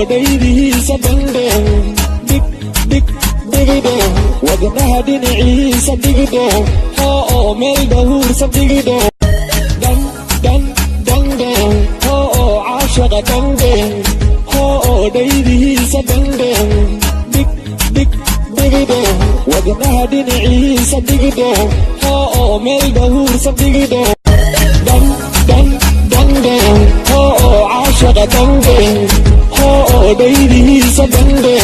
dhaydihiisa bandhe dhigdhe wadnaha dhinaciisa dhigdhe meel dhahuursa dhigdhe dhandhe caashaqa dhandhe dhaydihiisa bandhe dhigdhe wadnaha dhinaciisa dhigdhe meel dhahuursa dhigdhe dhandhe caashaqa dhandhe dhaydihiisa bandhe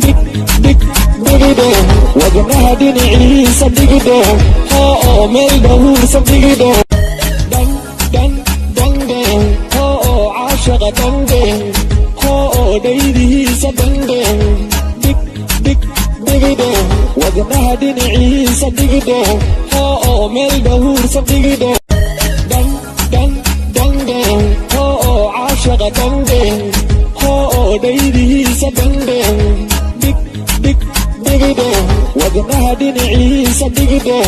dhigdhe wadnaha dhinaciisa dhigdhe meel dhahuursa dhigdhe dhandhe caashaqa dhandhe dhaydihiisa bandhe dhigdhe wadnaha dhinaciisa dhigdhe meel dhahuursa dhigdhe dhandhe caashaqa dhandhe dhaydihiisa bandhe dhigdhe wadnaha dhinaciisa dhigdhe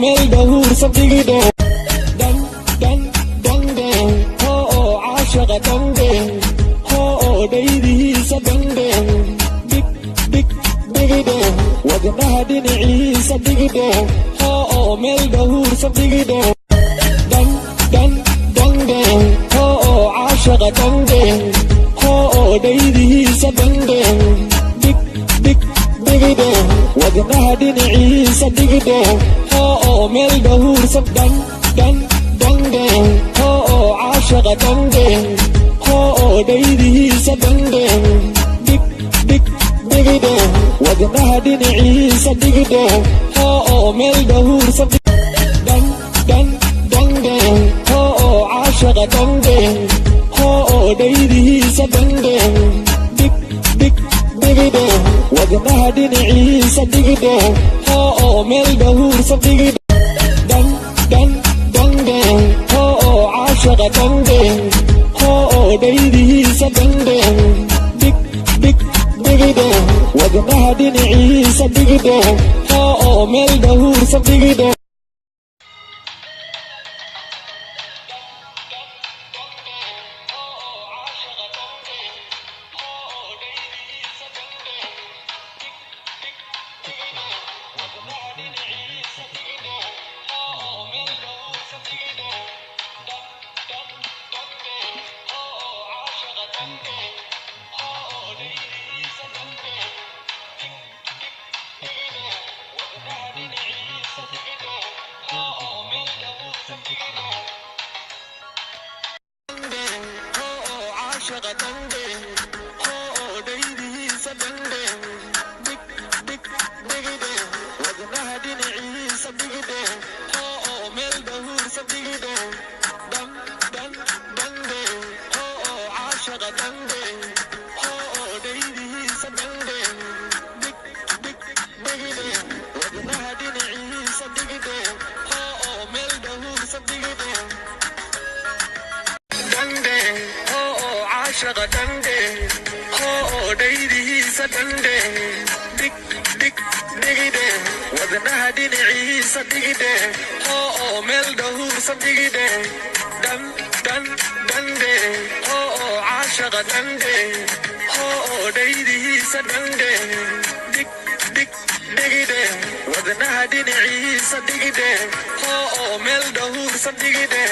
meel dhahuursa dhigdhe dhandhe caashaqa dhandhe dhaydihiisa bandhe dhigdhe wadnaha dhinaciisa dhigdhe meel dhahuursa dhigdhe dhandhe caashaqa dhandhe dhaydihiisa bandhe dhigdhe wadnaha dhinaciisa dhigdhe meel dhahuursa dhandhe caashaqa dhandhe dhaydihiisa bandhe dhigdhe wadnaha dhinaciisa dhigdhe meel dhahuursa dhandhe caashaqa dhandhe dhaydihiisa bandhe dhigdhe wadnaha dhinaciisa dhigdhe meel dhahuursa dhigdhe dhandhe caashaqa dhandhe dhaydihiisa bandhe dhigdhe wadnaha dhinaciisa dhigdhe meel dhahuursa dhigdhe caashaqa dhandhe dhaydihiisa bandhe dhigdhe wadnaha dhinaciisa dhigdhe meel dhahuursa dhigdhe dhandhe caashaqa dhandhe dhaydihiisa bandhe dhigdhe wadnaha dhinaciisa dhigdhe meel dhahuursa dhigdhe dhandhe caashaqa dhandhe dhaydihiisa bandhe dhigdhe wadnaha dhinaciisa dhigdhe meel dhahuursa dhigdhe dhandhe caashaqa dhandhe dhaydihiisa bandhe dhigdhe wadnaha dhinaciisa dhigdhe meel dhahuursa dhigdhe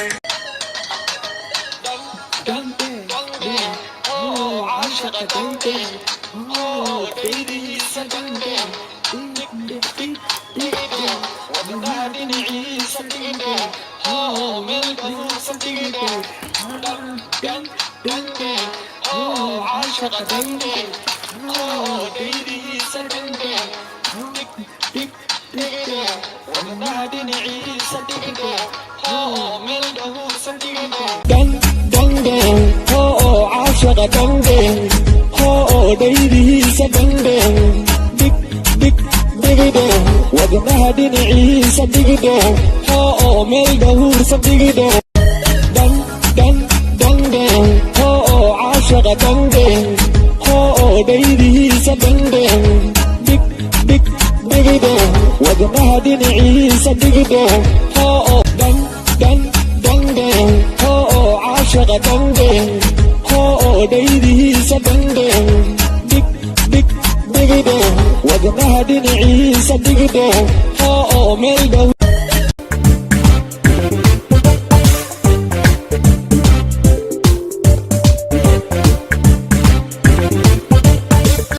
caashaqa dhandhe dhaydihiisa bandhe dhigdhe wadnaha dhinaciisa dhigdhe meel dhahuursa dhigdhe dhandhe caashaqa dhandhe dhaydihiisa bandhe dhigdhe wadnaha dhinaciisa dhigdhe meel dhahuursa dhigdhe dhandhe caashaqa dhandhe dhaydihiisa bandhe dhigdhe wadnaha dhinaciisa dhigdhe meel dhahuursa dhigdhe dhandhe caashaqa dhandhe dhaydihiisa bandhe dhigdhe wadnaha dhinaciisa dhigdhe dhandhe caashaqa dhandhe dhaydihiisa dhandho dhigdho wadnaha dhinaciisa dhigdho oo meel dhow